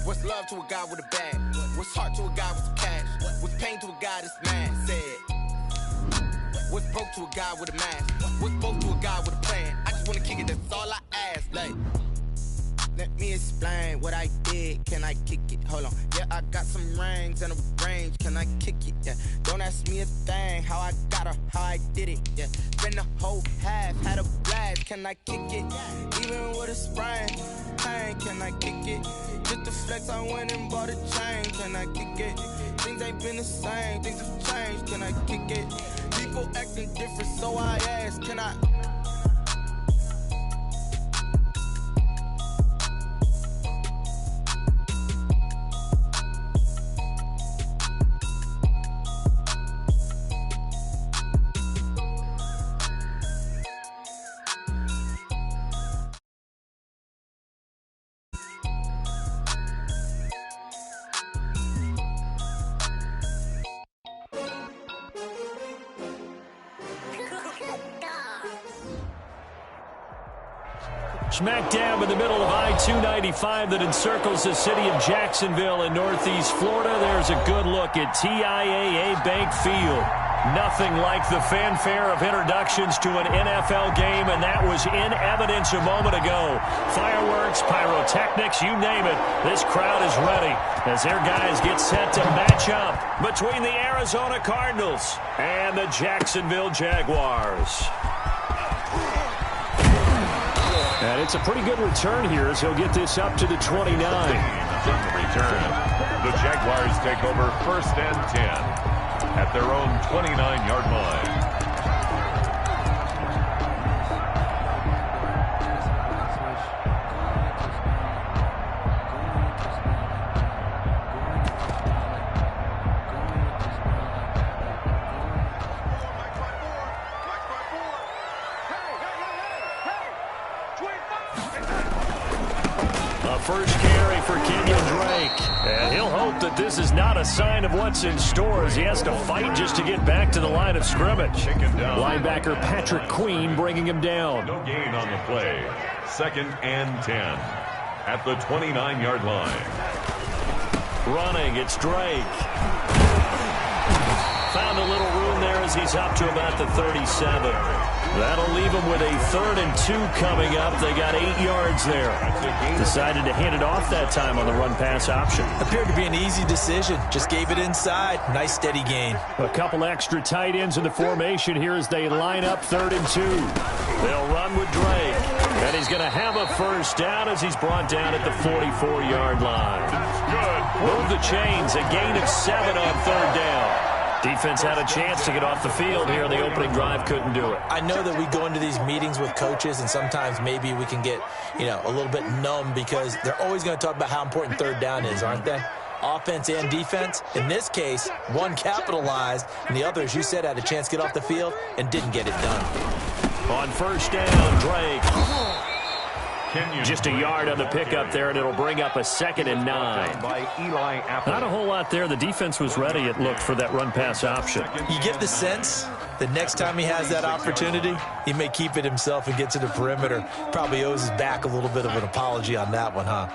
What's love to a guy with a bag? What's heart to a guy with some cash? What's pain to a guy that's mad? Said. What's broke to a guy with a mask? What's broke to a guy with a plan? I just wanna kick it, that's all I ask. Like, let me explain what I did. Can I kick it? Hold on. Yeah, I got some rings and a range. Can I kick it? Yeah. Don't ask me a thing. How I got her, how I did it. Yeah. Spent the whole half, had a blast. Can I kick it? Even with a sprain. Pain, can I kick it? Just the flex, I went and bought a chain. Can I kick it? Things ain't been the same. Things have changed. Can I kick it? People acting different, so I ask. Can I? Smack dab in the middle of I-295 that encircles the city of Jacksonville in northeast Florida. There's a good look at TIAA Bank Field. Nothing like the fanfare of introductions to an NFL game, and that was in evidence a moment ago. Fireworks, pyrotechnics, you name it. This crowd is ready as their guys get set to match up between the Arizona Cardinals and the Jacksonville Jaguars. And it's a pretty good return here as he'll get this up to the 29. On the return, the Jaguars take over 1st and 10 at their own 29-yard line. First carry for Kenyon Drake. And he'll hope that this is not a sign of what's in store as he has to fight just to get back to the line of scrimmage. Linebacker Patrick Queen bringing him down. No gain on the play. 2nd and 10 at the 29-yard line. Running, it's Drake. Found a little room there as he's up to about the 37. That'll leave him with a 3rd and 2 coming up. They got 8 yards there. Decided to hand it off that time on the run-pass option. Appeared to be an easy decision. Just gave it inside. Nice steady gain. A couple extra tight ends in the formation here as they line up 3rd and 2. They'll run with Drake. And he's going to have a first down as he's brought down at the 44-yard line. Move the chains. A gain of 7 on 3rd down. Defense had a chance to get off the field here in the opening drive, couldn't do it. I know that we go into these meetings with coaches, and sometimes maybe we can get, a little bit numb because they're always going to talk about how important 3rd down is, aren't they? Offense and defense. In this case, one capitalized, and the other, as you said, had a chance to get off the field and didn't get it done. On first down, Drake. Just a yard on the pickup there, and it'll bring up a 2nd and 9. Not a whole lot there. The defense was ready, it looked, for that run-pass option. You get the sense that next time he has that opportunity, he may keep it himself and get to the perimeter. Probably owes his back a little bit of an apology on that one, huh?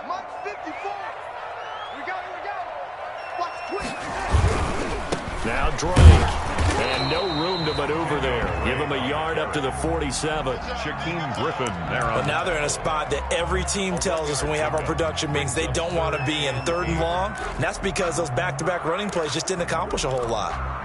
Now Drake. And no room to maneuver there. Give him a yard up to the 47. Shaquem Griffin there. But now they're in a spot that every team tells us when we have our production meetings they don't want to be in 3rd and long. And that's because those back-to-back running plays just didn't accomplish a whole lot.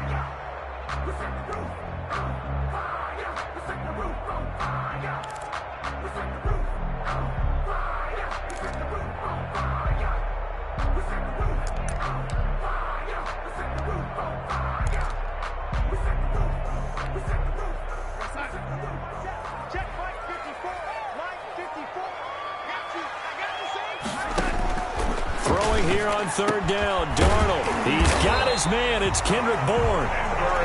Here on 3rd down, Darnold. He's got his man. It's Kendrick Bourne.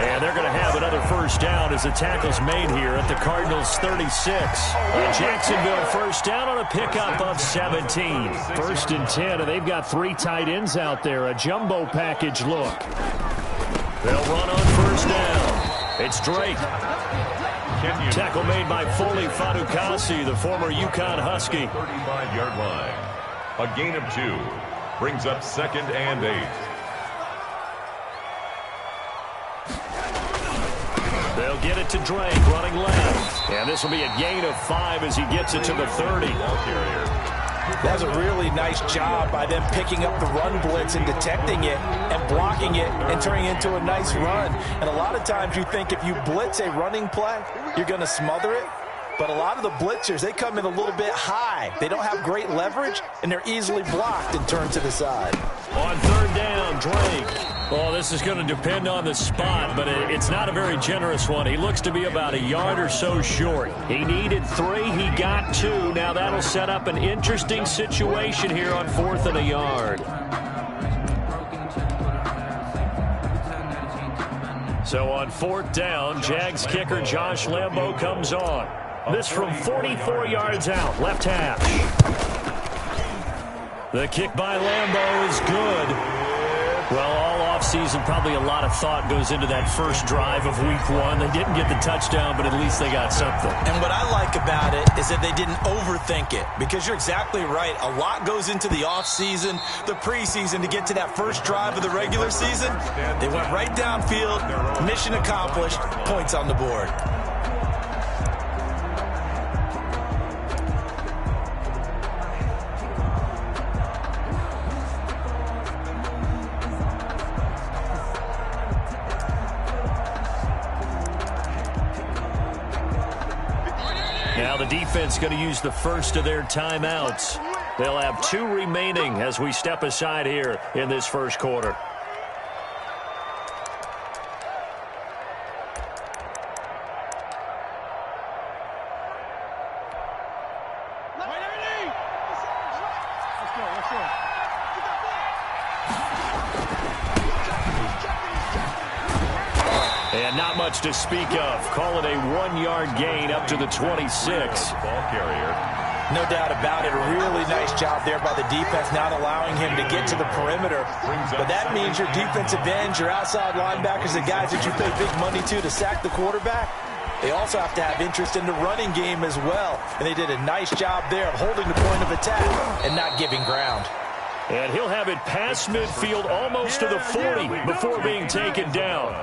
And they're going to have another first down as the tackle's made here at the Cardinals' 36. And Jacksonville first down on a pickup of 17. 1st and 10, and they've got 3 tight ends out there. A jumbo package look. They'll run on first down. It's Drake. Tackle made by Foley Fadukasi, the former UConn Husky. 35-yard line. A gain of 2. Brings up 2nd and 8. They'll get it to Drake, running left. And this will be a gain of 5 as he gets it to the 30. That's a really nice job by them picking up the run blitz and detecting it and blocking it and turning it into a nice run. And a lot of times you think if you blitz a running play, you're going to smother it. But a lot of the blitzers, they come in a little bit high. They don't have great leverage, and they're easily blocked and turned to the side. On 3rd down, Drake. Oh, this is going to depend on the spot, but it's not a very generous one. He looks to be about a yard or so short. He needed 3. He got 2. Now that'll set up an interesting situation here on 4th and a yard. So on 4th down, Jags kicker Josh Lambo comes on. This from 44 yards out, left hash. The kick by Lambo is good. Well, all offseason, probably a lot of thought goes into that first drive of week 1. They didn't get the touchdown, but at least they got something. And what I like about it is that they didn't overthink it, because you're exactly right. A lot goes into the offseason, the preseason, to get to that first drive of the regular season. They went right downfield, mission accomplished, points on the board. Now the defense going to use the first of their timeouts. They'll have 2 remaining as we step aside here in this first quarter. And not much to speak of. Call it a 1-yard gain up to the 26. Ball carrier. No doubt about it. A really nice job there by the defense, not allowing him to get to the perimeter. But that means your defensive ends, your outside linebackers, the guys that you pay big money to sack the quarterback, they also have to have interest in the running game as well. And they did a nice job there of holding the point of attack and not giving ground. And he'll have it past midfield almost to the 40 before being taken down.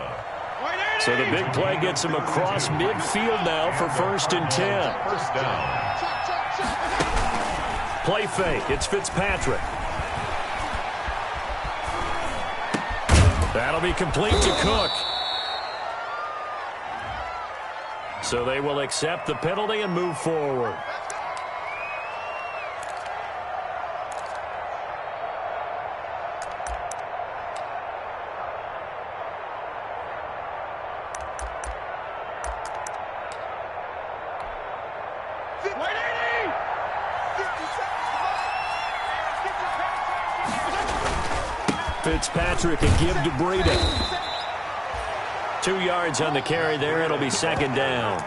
So the big play gets him across midfield now for 1st and 10. First down. Play fake. It's Fitzpatrick. That'll be complete to Cook. So they will accept the penalty and move forward. Fitzpatrick and give to Breida. 2 yards on the carry there. It'll be 2nd down.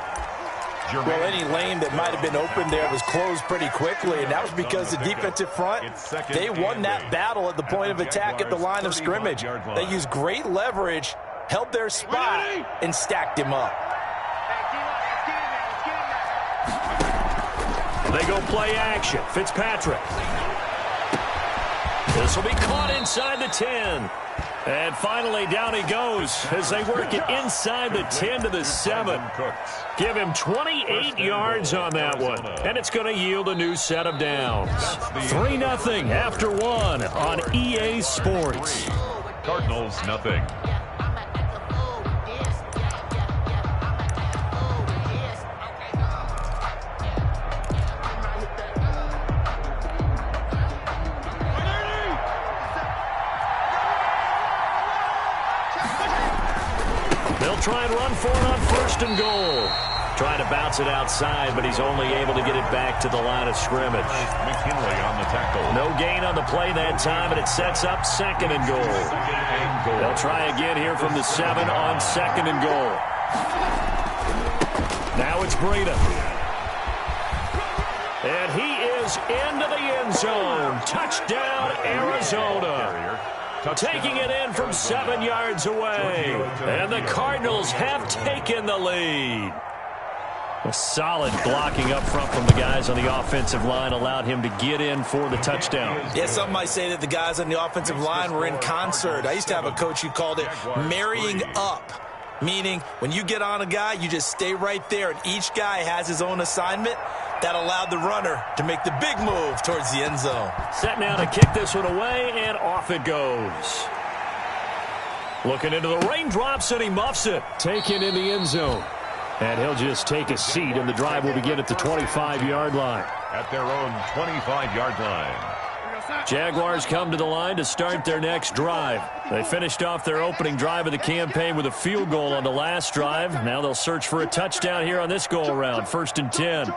Well, any lane that might have been open there was closed pretty quickly, and that was because the defensive front, they won that battle at the point of attack at the line of scrimmage. They used great leverage, held their spot, and stacked him up. They go play action. Fitzpatrick. This will be caught inside the 10. And finally, down he goes as they work it inside the 10 to the 7. Give him 28 yards on that one. And it's going to yield a new set of downs. 3-0 after 1 on EA Sports. Cardinals, nothing. Try and run for it on 1st and goal. Trying to bounce it outside, but he's only able to get it back to the line of scrimmage. McKinley on the tackle. No gain on the play that time, and it sets up 2nd and goal. They'll try again here from the 7 on 2nd and goal. Now it's Breida. And he is into the end zone. Touchdown, Arizona. Taking it in from 7 yards away. And the Cardinals have taken the lead. A solid blocking up front from the guys on the offensive line allowed him to get in for the touchdown. Yeah, some might say that the guys on the offensive line were in concert. I used to have a coach who called it marrying up, meaning when you get on a guy, you just stay right there, and each guy has his own assignment. That allowed the runner to make the big move towards the end zone. Set now to kick this one away, and off it goes. Looking into the raindrops, and he muffs it. Taken in the end zone. And he'll just take a seat, and the drive will begin at the 25-yard line. At their own 25-yard line. Jaguars come to the line to start their next drive. They finished off their opening drive of the campaign with a field goal on the last drive. Now they'll search for a touchdown here on this go-around, 1st and 10.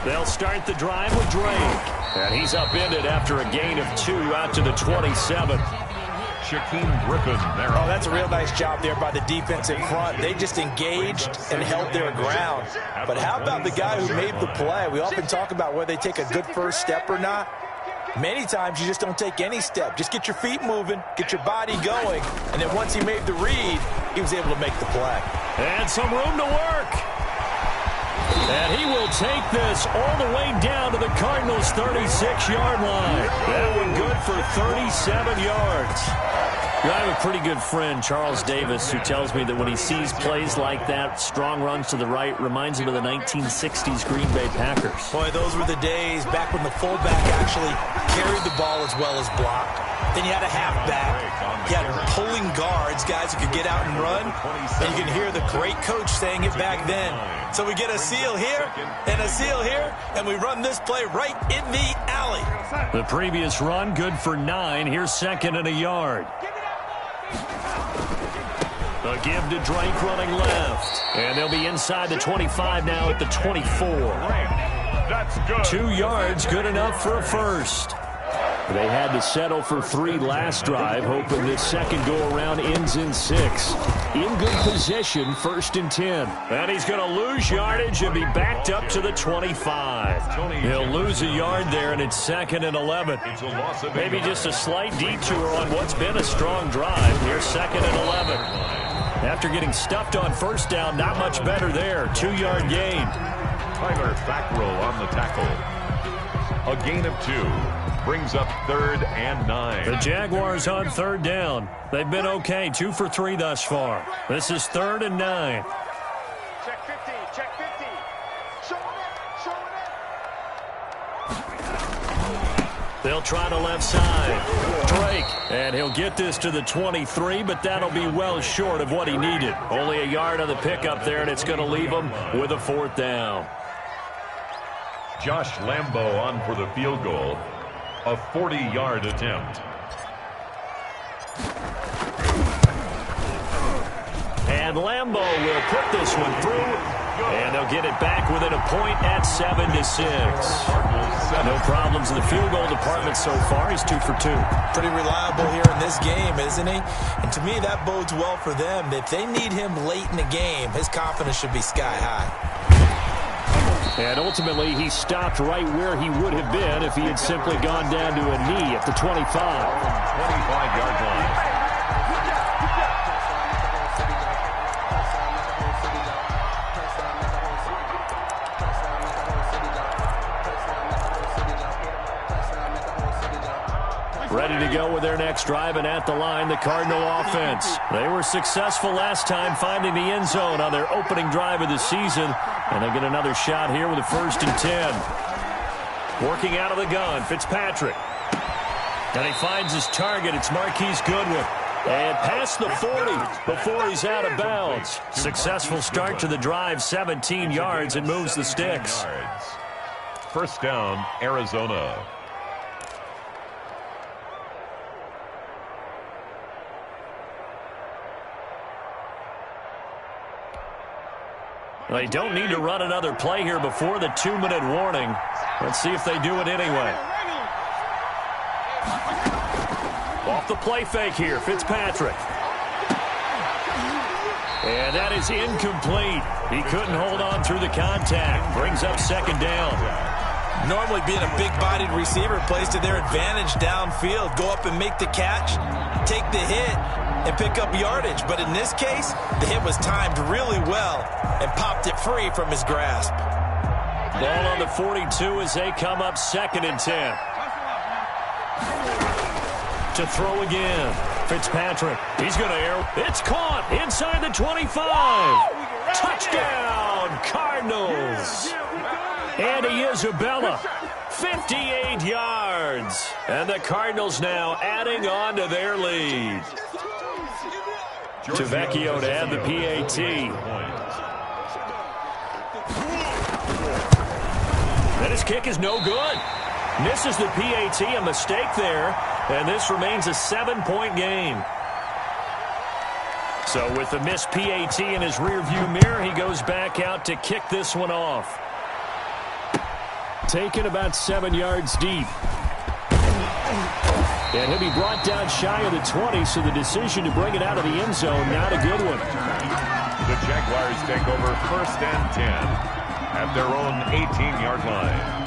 They'll start the drive with Drake. And he's upended after a gain of 2 out to the 27. Shaquem Griffin there. Oh, that's a real nice job there by the defense in front. They just engaged and held their ground. But how about the guy who made the play? We often talk about whether they take a good first step or not. Many times you just don't take any step. Just get your feet moving, get your body going, and then once he made the read, he was able to make the play. And some room to work. And he will take this all the way down to the Cardinals' 36-yard line. That one good for 37 yards. I have a pretty good friend, Charles Davis, who tells me that when he sees plays like that, strong runs to the right, reminds him of the 1960s Green Bay Packers. Boy, those were the days back when the fullback actually carried the ball as well as blocked. Then you had a halfback. You had pulling guards, guys who could get out and run. And you can hear the great coach saying it back then. So we get a seal here and a seal here, and we run this play right in the alley. The previous run, good for 9. Here's 2nd and a yard. A give to Drake running left. And they'll be inside the 25 now at the 24. That's good. 2 yards, good enough for a first. They had to settle for 3 last drive, hoping this second go-around ends in 6. In good position, 1st and 10. And he's going to lose yardage and be backed up to the 25. He'll lose a yard there, and it's 2nd and 11. Maybe just a slight detour on what's been a strong drive. Here's 2nd and 11. After getting stuffed on first down, not much better there. 2-yard gain. Tyler Fackrell on the tackle. A gain of 2. Brings up 3rd and 9. The Jaguars on 3rd down. They've been okay, 2 for 3 thus far. This is 3rd and 9. Check 50, check 50. Show it. They'll try the left side. Drake, and he'll get this to the 23, but that'll be well short of what he needed. Only a yard on the pickup there, and it's going to leave him with a 4th down. Josh Lambo on for the field goal. A 40-yard attempt. And Lambo will put this one through, and they'll get it back within a point at 7-6. No problems in the field goal department so far. He's 2 for 2. Pretty reliable here in this game, isn't he? And to me, that bodes well for them. If they need him late in the game, his confidence should be sky high. And ultimately, he stopped right where he would have been if he had simply gone down to a knee at the 25. 25-yard line. Ready to go with their next drive, and at the line, the Cardinal offense. They were successful last time finding the end zone on their opening drive of the season, and they get another shot here with a 1st and 10. Working out of the gun, Fitzpatrick. And he finds his target. It's Marquise Goodwin. And past the 40 before he's out of bounds. Successful start to the drive, 17 yards, and moves the sticks. 1st down, Arizona. They don't need to run another play here before the 2-minute warning. Let's see if they do it anyway. Off the play fake here, Fitzpatrick. And that is incomplete. He couldn't hold on through the contact. Brings up 2nd down. Normally being a big-bodied receiver plays to their advantage downfield. Go up and make the catch, take the hit, and pick up yardage. But in this case, the hit was timed really well and popped it free from his grasp. Ball on the 42 as they come up 2nd and 10. To throw again. Fitzpatrick. He's going to air. It's caught inside the 25. Touchdown, Cardinals. Andy Isabella, 58 yards. And the Cardinals now adding on to their lead. Tavecchio to add the PAT. And his kick is no good. Misses the PAT, a mistake there. And this remains a 7-point game. So with the missed PAT in his rearview mirror, he goes back out to kick this one off. Taken about 7 yards deep. And he'll be brought down shy of the 20, so the decision to bring it out of the end zone, not a good one. The Jaguars take over 1st and 10 at their own 18-yard line.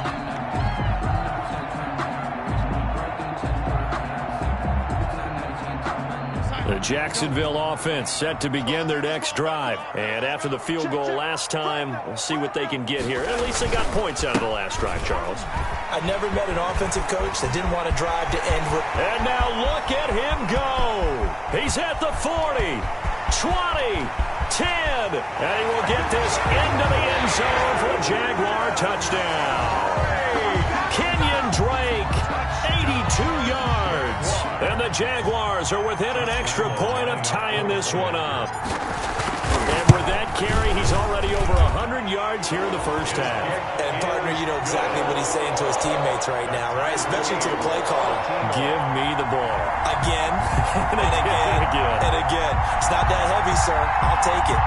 The Jacksonville offense set to begin their next drive. And after the field goal last time, we'll see what they can get here. At least they got points out of the last drive, Charles. I never met an offensive coach that didn't want to drive to end with. And now look at him go. He's at the 40, 20, 10. And he will get this into the end zone for a Jaguar touchdown. Kenyon Drake, 82 yards. And the Jaguars are within an extra point of tying this one up. And with that carry, he's already over 100 yards here in the first half. And, partner, you know exactly what he's saying to his teammates right now, right? Especially to the play caller. Give me the ball. Again, and again, and again. It's not that heavy, sir. I'll take it.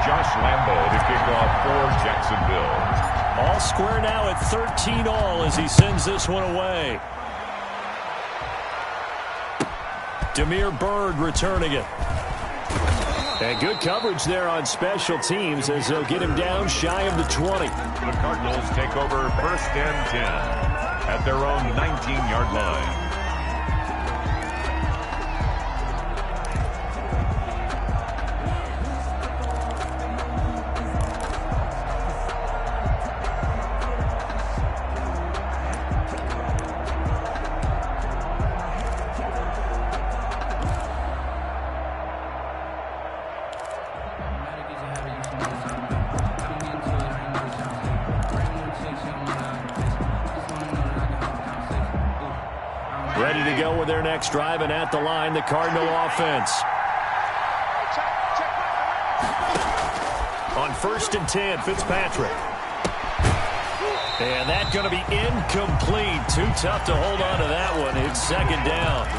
Josh Lambo to kick off for Jacksonville. All square now at 13-all as he sends this one away. Damiere Byrd returning it. And good coverage there on special teams as they'll get him down shy of the 20. The Cardinals take over 1st and 10 at their own 19-yard line. Ready to go with their next drive, and at the line, the Cardinal offense. On 1st and 10, Fitzpatrick. And that's going to be incomplete. Too tough to hold on to that one. It's 2nd down.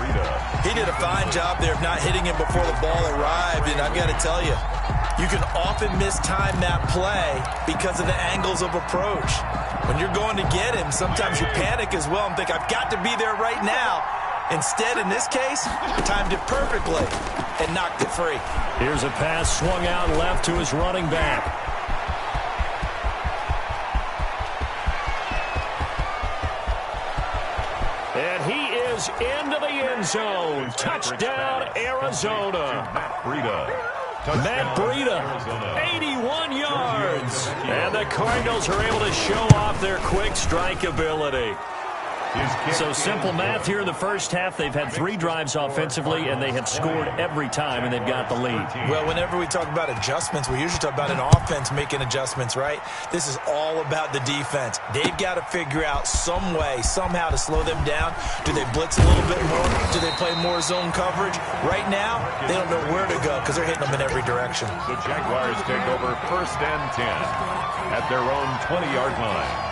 He did a fine job there of not hitting him before the ball arrived, and I've got to tell you, you can often mistime that play because of the angles of approach. When you're going to get him, sometimes you panic as well and think, I've got to be there right now. Instead, in this case, timed it perfectly and knocked it free. Here's a pass swung out left to his running back. And he is into the end zone. Touchdown, Arizona. Matt Breida, 81 yards. And the Cardinals are able to show off their quick strike ability. So simple math here in the first half. They've had 3 drives offensively, and they have scored every time, and they've got the lead. Well, whenever we talk about adjustments, we usually talk about an offense making adjustments, right? This is all about the defense. They've got to figure out some way, somehow to slow them down. Do they blitz a little bit more? Do they play more zone coverage? Right now, they don't know where to go because they're hitting them in every direction. The Jaguars take over 1st and 10 at their own 20-yard line.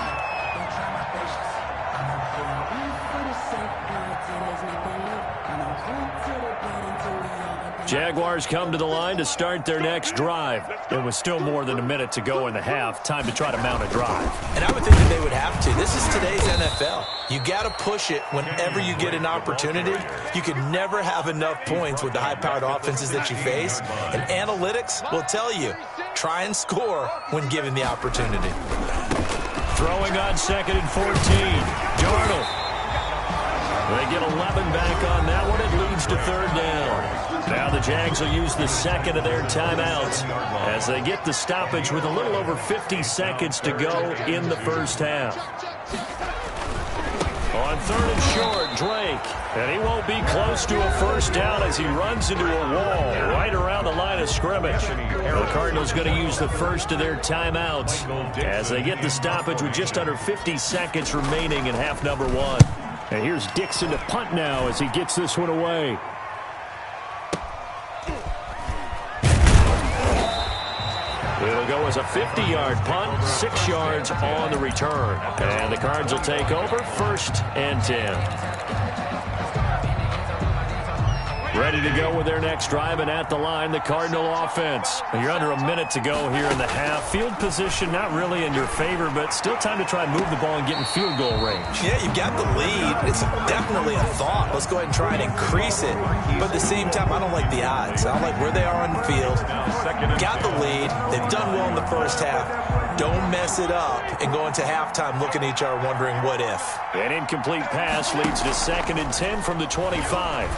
Jaguars come to the line to start their next drive. There was still more than a minute to go in the half. Time to try to mount a drive. And I would think that they would have to. This is today's NFL. You got to push it whenever you get an opportunity. You can never have enough points with the high-powered offenses that you face. And analytics will tell you, try and score when given the opportunity. Throwing on 2nd and 14. Darnold. They get 11 back on that one. It leads to 3rd down. Now the Jags will use the 2nd of their timeouts as they get the stoppage with a little over 50 seconds to go in the first half. On 3rd and short, Drake. And he won't be close to a first down as he runs into a wall right around the line of scrimmage. The Cardinals going to use the first of their timeouts as they get the stoppage with just under 50 seconds remaining in half number 1. And here's Dixon to punt now as he gets this one away. It'll go as a 50-yard punt, 6 yards on the return. And the Cards will take over 1st and 10. Ready to go with their next drive, and at the line, the Cardinal offense. You're under a minute to go here in the half. Field position not really in your favor, but still time to try and move the ball and get in field goal range. Yeah, you've got the lead. It's definitely a thought. Let's go ahead and try and increase it. But at the same time, I don't like the odds. I don't like where they are on the field. Got the lead. They've done well in the first half. Don't mess it up and go into halftime looking at each other wondering what if. An incomplete pass leads to 2nd and 10 from the 25.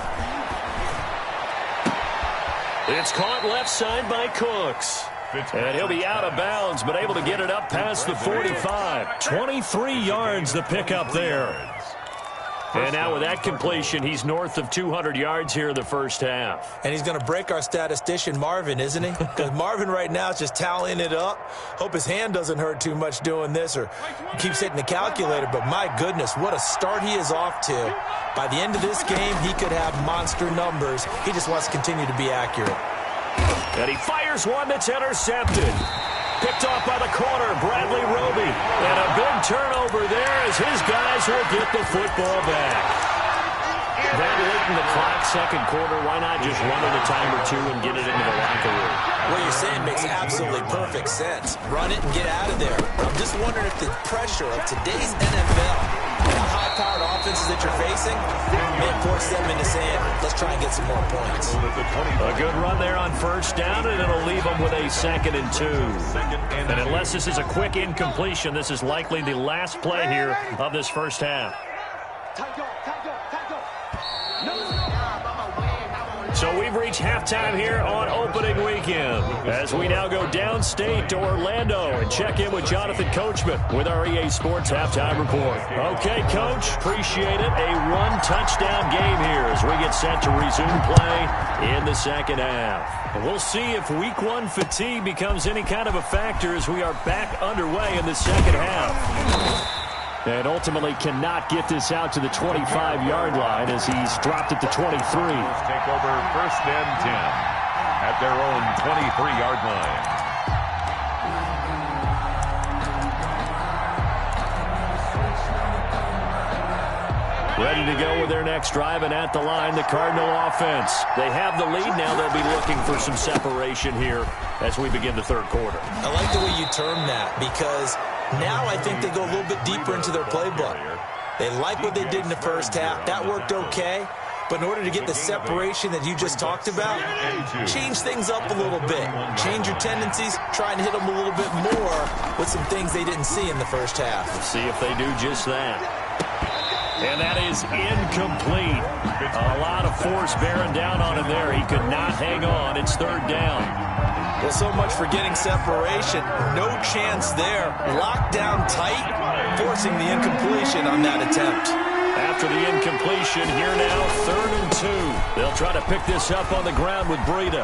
It's caught left side by Cooks. And he'll be out of bounds, but able to get it up past the 45. 23 yards the pickup there. And now with that completion, he's north of 200 yards here in the first half. And he's going to break our statistician, Marvin, isn't he? Because Marvin right now is just tallying it up. Hope his hand doesn't hurt too much doing this, or he keeps hitting the calculator. But my goodness, what a start he is off to. By the end of this game, he could have monster numbers. He just wants to continue to be accurate. And he fires one that's intercepted. Picked off by the corner, Bradley Roby. And a big turnover there as his guys will get the football back. That late in the clock, 2nd quarter, why not just run it a time or two and get it into the locker room? What you're saying makes absolutely perfect sense. Run it and get out of there. I'm just wondering if the pressure of today's NFL, the high-powered offenses that you're facing, may force them into saying, let's try and get some more points. A good run there on 1st down, and it'll leave them with a 2nd and 2. And unless this is a quick incompletion, this is likely the last play here of this first half. So we've reached halftime here on opening weekend as we now go downstate to Orlando and check in with Jonathan Coachman with our EA Sports Halftime Report. Okay, Coach, appreciate it. A one-touchdown game here as we get set to resume play in the second half. We'll see if Week 1 fatigue becomes any kind of a factor as we are back underway in the second half. And ultimately cannot get this out to the 25-yard line as he's dropped at the 23. Take over 1st and 10 at their own 23-yard line. Ready to go with their next drive, and at the line, the Cardinal offense. They have the lead. Now they'll be looking for some separation here as we begin the 3rd quarter. I like the way you term that because now I think they go a little bit deeper into their playbook. They like what they did in the first half. That worked okay. But in order to get the separation that you just talked about, change things up a little bit. Change your tendencies. Try and hit them a little bit more with some things they didn't see in the first half. Let's see if they do just that. And that is incomplete. A lot of force bearing down on him there. He could not hang on. It's 3rd down. Well, so much for getting separation. No chance there. Locked down tight, forcing the incompletion on that attempt. After the incompletion, here now, 3rd and 2. They'll try to pick this up on the ground with Breida.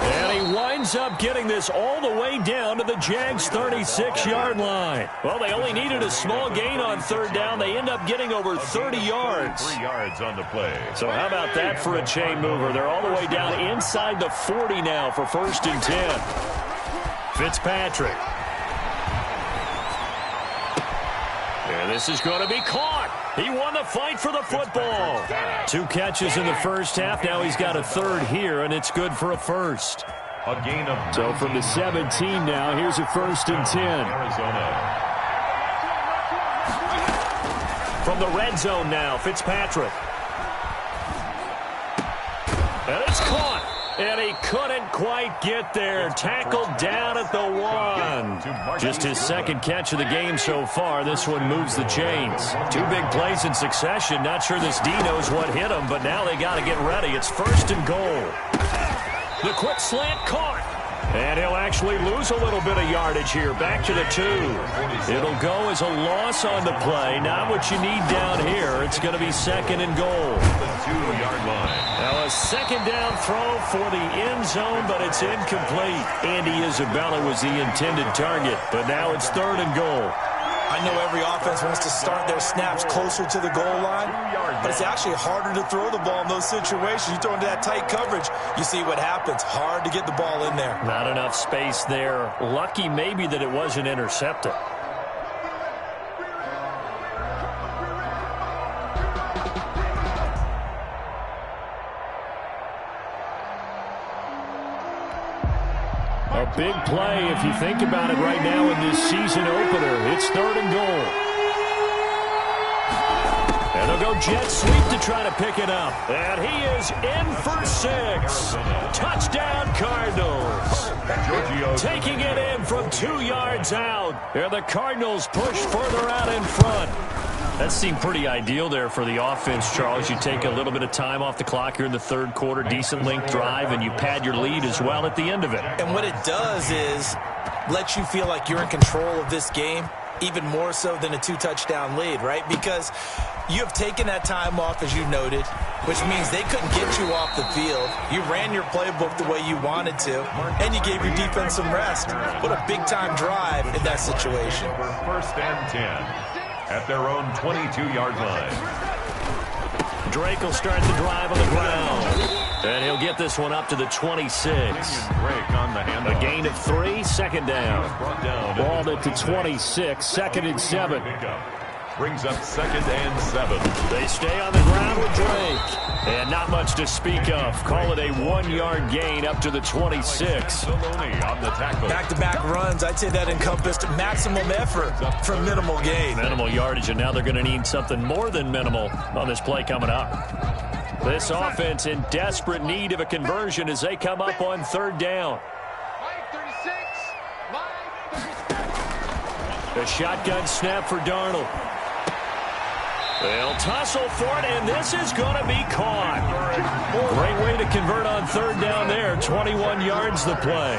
And he winds up getting this all the way down to the Jags' 36-yard line. Well, they only needed a small gain on 3rd down. They end up getting over 30 yards. 3 yards on the play. So how about that for a chain mover? They're all the way down inside the 40 now for 1st and 10. Fitzpatrick. And this is going to be caught. He won the fight for the football. 2 catches in the first half. Now he's got a 3rd here, and it's good for a 1st. A gain of so from the 17 now, here's a 1st and 10. Arizona. From the red zone now, Fitzpatrick. And it's caught. And he couldn't quite get there. Tackled down at the 1. Just his second catch of the game so far. This one moves the chains. 2 big plays in succession. Not sure this D knows what hit him, but now they got to get ready. It's 1st and goal. The quick slant caught. And he'll actually lose a little bit of yardage here. Back to the 2. It'll go as a loss on the play. Not what you need down here. It's going to be 2nd and goal. The 2-yard line. Now a 2nd down throw for the end zone, but it's incomplete. Andy Isabella was the intended target, but now it's 3rd and goal. I know every offense wants to start their snaps closer to the goal line, but it's actually harder to throw the ball in those situations. You throw into that tight coverage, you see what happens. Hard to get the ball in there. Not enough space there. Lucky maybe that it wasn't intercepted. A big play, if you think about it right now in this season opener. It's 3rd and goal. And they'll go jet sweep to try to pick it up. And he is in for 6. Touchdown, Cardinals. Taking it in from 2 yards out. And the Cardinals push further out in front. That seemed pretty ideal there for the offense, Charles. You take a little bit of time off the clock here in the 3rd quarter, decent length drive, and you pad your lead as well at the end of it. And what it does is let you feel like you're in control of this game, even more so than a 2-touchdown lead, right? Because you have taken that time off, as you noted, which means they couldn't get you off the field. You ran your playbook the way you wanted to, and you gave your defense some rest. What a big-time drive in that situation. 1st and 10. At their own 22-yard line. Drake will start the drive on the ground. And he'll get this one up to the 26. Drake on the handoff. A gain of 3, 2nd down. Ball at the 26, 2nd and 7. Brings up 2nd and 7. They stay on the ground with Drake. And not much to speak of. Call it a 1-yard gain up to the 26. On the tackle. Back-to-back runs, I'd say that encompassed maximum effort for minimal gain. Minimal yardage, and now they're going to need something more than minimal on this play coming up. This offense in desperate need of a conversion as they come up on 3rd down. A shotgun snap for Darnold. They'll tussle for it, and this is going to be caught. Great way to convert on 3rd down there. 21 yards the play.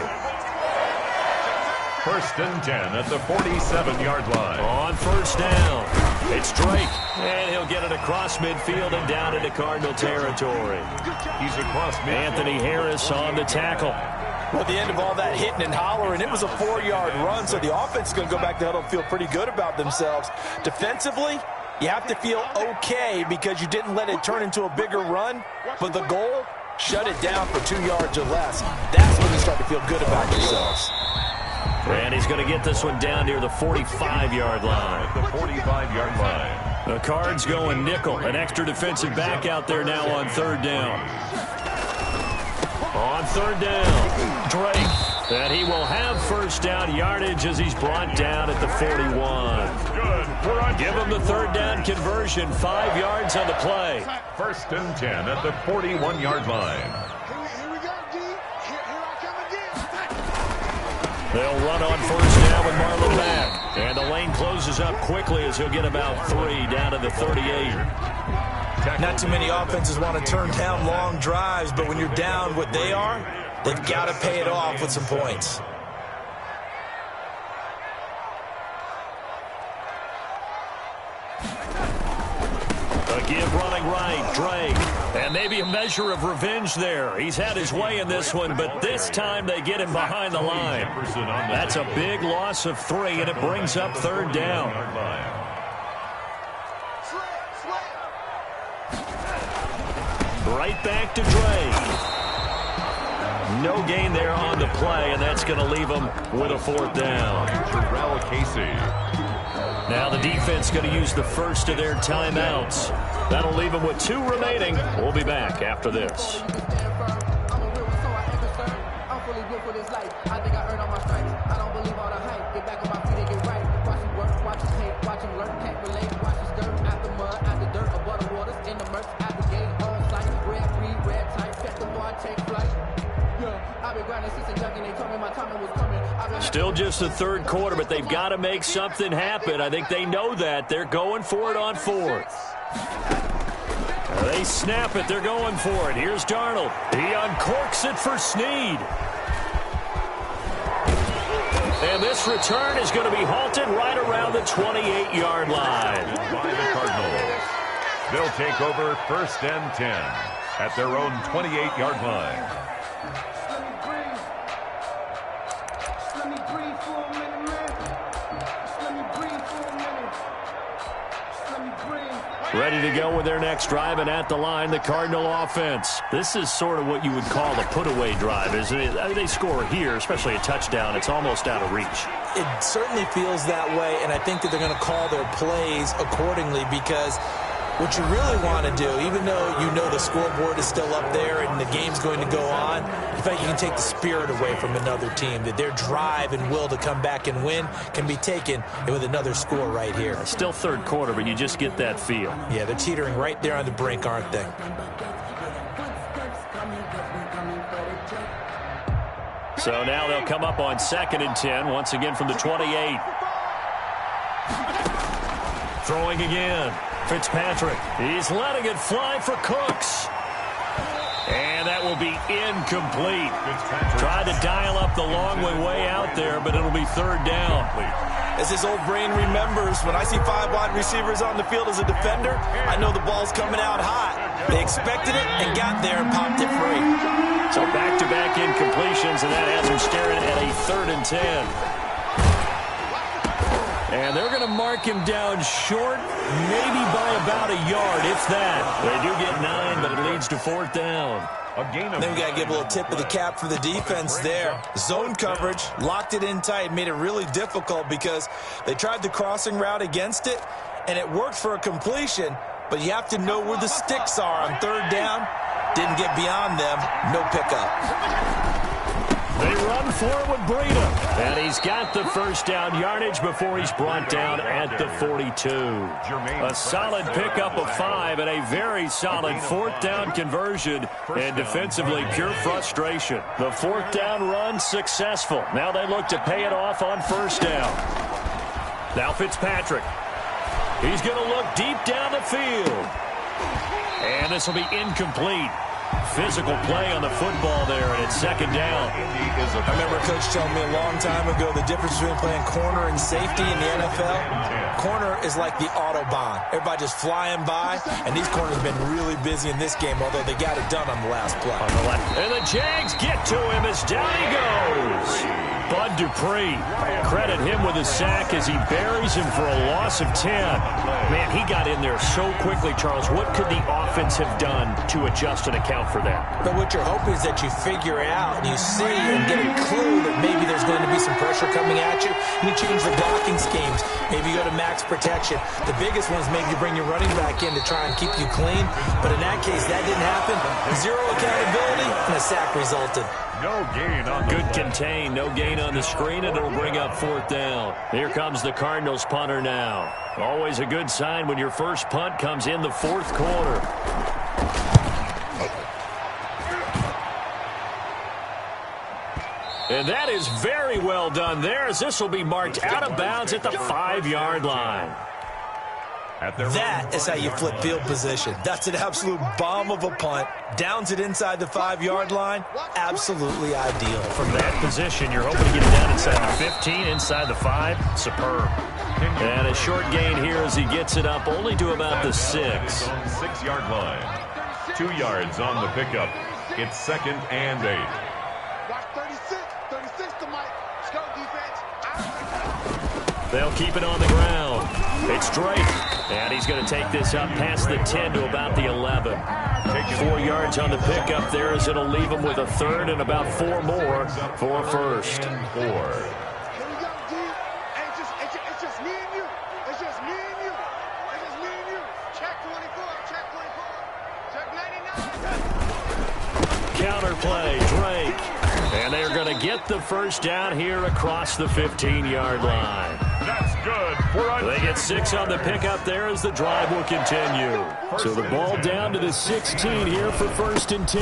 1st and 10 at the 47-yard line. On 1st down, it's Drake, and he'll get it across midfield and down into Cardinal territory. He's across midfield. Anthony Harris on the tackle. Well, at the end of all that hitting and hollering, it was a 4-yard run, so the offense is going to go back to huddle and feel pretty good about themselves. Defensively, you have to feel okay because you didn't let it turn into a bigger run, but the goal, shut it down for 2 yards or less. That's when you start to feel good about yourselves. And he's going to get this one down near the 45-yard line. The 45-yard line. The Cards going nickel. An extra defensive back out there now on 3rd down. On 3rd down, Drake. And he will have 1st down yardage as he's brought down at the 41. Give him the 3rd down conversion. 5 yards on the play. 1st and 10 at the 41-yard line. They'll run on 1st down with Marlon back. And the lane closes up quickly as he'll get about 3 down to the 38. Not too many offenses want to turn down long drives, but when you're down what they are, they've got to pay it off with some points. A give running right, Drake. And maybe a measure of revenge there. He's had his way in this one, but this time they get him behind the line. That's a big loss of 3, and it brings up 3rd down. Right back to Drake. No gain there on the play, and that's going to leave him with a 4th down. Now the defense going to use the first of their timeouts. That'll leave them with 2 remaining. We'll be back after this. Take flight. Still just the third quarter, but they've got to make something happen. I think they know that. They're going for it on fourth. They snap it. They're going for it. Here's Darnold. He uncorks it for Snead. And this return is going to be halted right around the 28-yard line. By the Cardinals. They'll take over 1st and 10 at their own 28-yard line. Ready to go with their next drive, and at the line, the Cardinal offense. This is sort of what you would call a put-away drive, isn't it? I mean, they score here, especially a touchdown. It's almost out of reach. It certainly feels that way, and I think that they're going to call their plays accordingly, because what you really want to do, even though you know the scoreboard is still up there and the game's going to go on, in fact, you can take the spirit away from another team, that their drive and will to come back and win can be taken with another score right here. Still third quarter, but you just get that feel. Yeah, they're teetering right there on the brink, aren't they? So now they'll come up on 2nd and 10, once again from the 28. Throwing again. Fitzpatrick, he's letting it fly for Cooks. And that will be incomplete. Tried to dial up the long way out there, but it'll be 3rd down. As his old brain remembers, when I see 5 wide receivers on the field as a defender, I know the ball's coming out hot. They expected it and got there and popped it free. So back-to-back incompletions, and that has him staring at a 3rd and 10. And they're going to mark him down short, maybe by about a yard, if that. They do get 9, but it leads to 4th down. Then we got to give a little tip of the cap for the defense there. Zone coverage, locked it in tight, made it really difficult because they tried the crossing route against it, and it worked for a completion, but you have to know where the sticks are on 3rd down. Didn't get beyond them, no pickup. They run for it with Breida. And he's got the 1st down yardage before he's brought down at the 42. A solid pickup of 5 and a very solid 4th down conversion. And defensively, pure frustration. The 4th down run successful. Now they look to pay it off on 1st down. Now Fitzpatrick. He's going to look deep down the field. And this will be incomplete. Physical play on the football there, and it's 2nd down. I remember a coach telling me a long time ago the difference between playing corner and safety in the NFL. Corner is like the Autobahn. Everybody just flying by, and these corners have been really busy in this game, although they got it done on the last play. And the Jags get to him as down he goes. Bud Dupree, credit him with a sack as he buries him for a loss of 10. Man, he got in there so quickly, Charles. What could the offense have done to adjust and account for that? But what you're hoping is that you figure out and you see and get a clue that maybe there's going to be some pressure coming at you, and you change the blocking schemes. Maybe you go to max protection. The biggest one is maybe you bring your running back in to try and keep you clean. But in that case, that didn't happen. 0 accountability, and a sack resulted. No gain on the good contain, no gain on the screen, and it'll bring up 4th down. Here comes the Cardinals punter now. Always a good sign when your first punt comes in the 4th quarter. And that is very well done there, as this will be marked out of bounds at the 5-yard line. That is how you flip field position. That's an absolute bomb of a punt. Downs it inside the 5-yard line. Absolutely ideal. From that position, you're hoping to get it down inside the 15, inside the 5. Superb. And a short gain here as he gets it up only to about the 6. 6-yard line. 2 yards on the pickup. It's 2nd and 8. They'll keep it on the ground. It's Drake. And he's going to take this up past the 10 to about the 11. 4 yards on the pickup there as it'll leave him with a 3rd and about 4 more for 1st. And 4. It's just me and you. It's just me and you. It's just me and you. Check 24. Check 24. Check 99. Counter play, Drake. And they're going to get the 1st down here across the 15-yard line. That's good. They get 6 on the pickup there as the drive will continue. So the ball down to the 16 here for 1st and 10.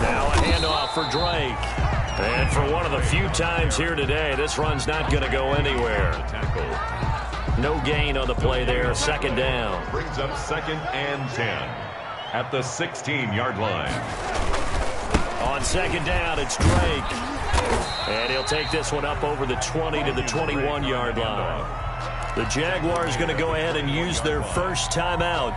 Now a handoff for Drake. And for one of the few times here today, this run's not going to go anywhere. No gain on the play there. Second down. Brings up 2nd and 10 at the 16-yard line. On second down, it's Drake. And he'll take this one up over the 20 to the 21-yard line. The Jaguars going to go ahead and use their first timeout.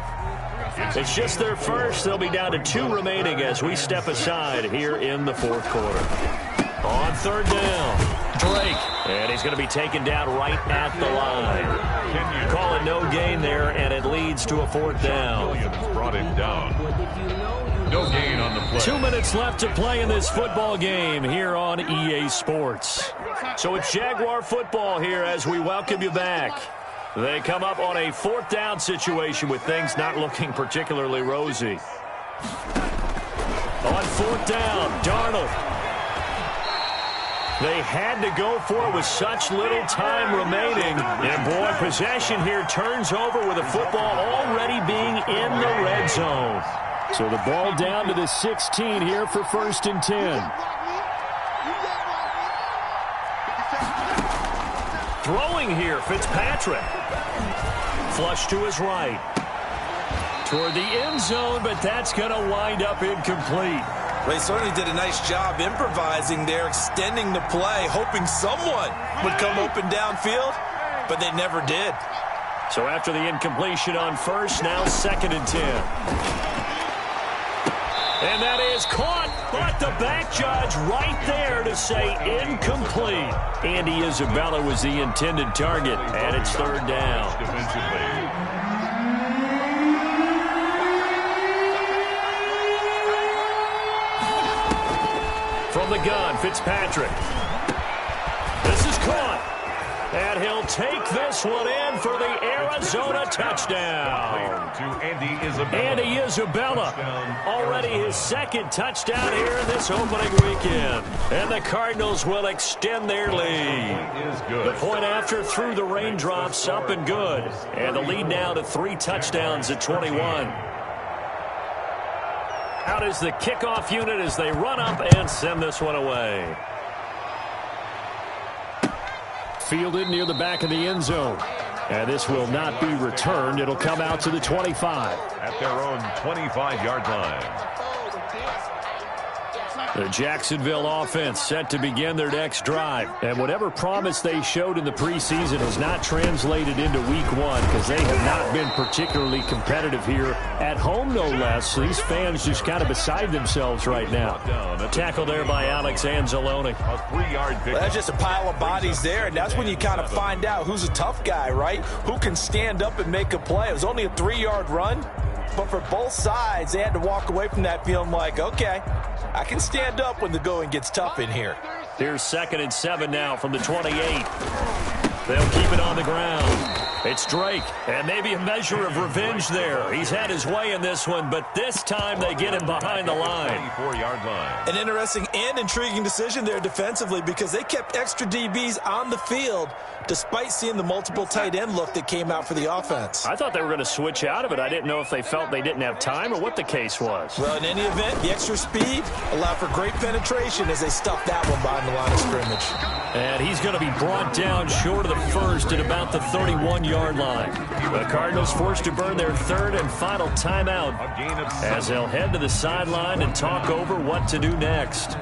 It's just their first. They'll be down to 2 remaining as we step aside here in the 4th quarter. On third down, Drake. And he's going to be taken down right at the line. Call it no gain there, and it leads to a 4th down. Williams brought him down. No gain on the play. 2 minutes left to play in this football game here on EA Sports. So it's Jaguar football here as we welcome you back. They come up on a 4th down situation with things not looking particularly rosy. On 4th down, Darnold. They had to go for it with such little time remaining. And, boy, possession here turns over with the football already being in the red zone. So the ball down to the 16 here for 1st and 10. Throwing here, Fitzpatrick. Flush to his right. Toward the end zone, but that's going to wind up incomplete. Well, he certainly did a nice job improvising there, extending the play, hoping someone would come open downfield, but they never did. So after the incompletion on first, now 2nd and 10. And that is caught, but the back judge right there to say incomplete. Andy Isabella was the intended target, and it's 3rd down. From the gun, Fitzpatrick. This is caught. And he'll take this one in for the Arizona touchdown. To Andy Isabella. Andy Isabella, already his 2nd touchdown here in this opening weekend. And the Cardinals will extend their lead. The point after through the raindrops, up and good. And the lead now to 3 touchdowns at 21. Out is the kickoff unit as they run up and send this one away. Fielded near the back of the end zone. And this will not be returned. It'll come out to the 25. At their own 25-yard line. The Jacksonville offense set to begin their next drive. And whatever promise they showed in the preseason has not translated into week 1 because they have not been particularly competitive here at home, no less. So these fans just kind of beside themselves right now. Tackle there by Alex Anzalone. A 3-yard pick. Well, that's just a pile of bodies there, and that's when you kind of find out who's a tough guy, right? Who can stand up and make a play. It was only a 3-yard run, but for both sides, they had to walk away from that feeling like, okay, I can stand up when the going gets tough in here. Here's 2nd and 7 now from the 28. They'll keep it on the ground. It's Drake, and maybe a measure of revenge there. He's had his way in this one, but this time they get him behind the line. 24-yard line. An interesting and intriguing decision there defensively because they kept extra DBs on the field despite seeing the multiple tight end look that came out for the offense. I thought they were going to switch out of it. I didn't know if they felt they didn't have time or what the case was. Well, in any event, the extra speed allowed for great penetration as they stuffed that one behind the line of scrimmage. And he's going to be brought down short of the first at about the 31-yard line. The Cardinals forced to burn their 3rd and final timeout as they'll head to the sideline and talk over what to do next.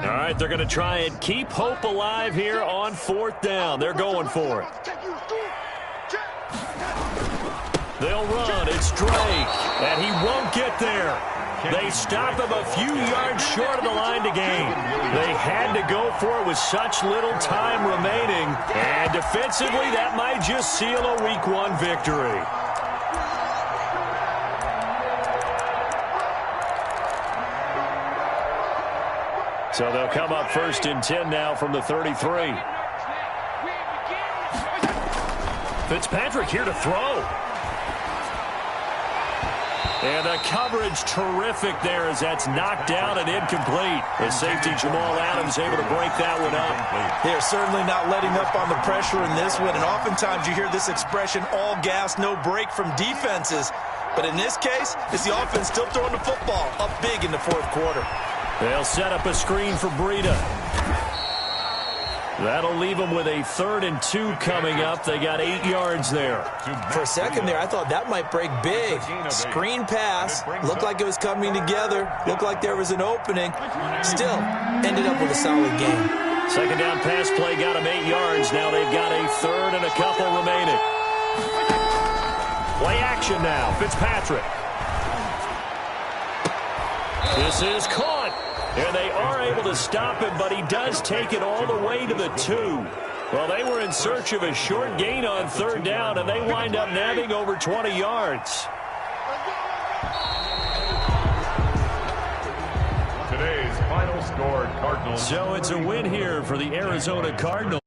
All right, they're going to try and keep hope alive here on 4th down. They're going for it. They'll run. It's Drake, and he won't get there. They stop him a few yards short of the line to gain. They had to go for it with such little time remaining, and defensively, that might just seal a Week 1 victory. So they'll come up 1st and 10 now from the 33. Fitzpatrick here to throw. And the coverage terrific there as that's knocked down and incomplete. As safety Jamal Adams able to break that one up. They're certainly not letting up on the pressure in this one. And oftentimes you hear this expression, all gas, no break from defenses. But in this case, it's the offense still throwing the football up big in the fourth quarter. They'll set up a screen for Breida. That'll leave them with a 3rd and 2 coming up. They got 8 yards there. For a second there, I thought that might break big. Screen pass. Looked like it was coming together. Looked like there was an opening. Still, ended up with a solid game. Second down pass play got them 8 yards. Now they've got a 3rd and a couple remaining. Play action now. Fitzpatrick. This is caught. And they are able to stop him, but he does take it all the way to the 2. Well, they were in search of a short gain on 3rd down, and they wind up nabbing over 20 yards. Today's final score, Cardinals. So it's a win here for the Arizona Cardinals.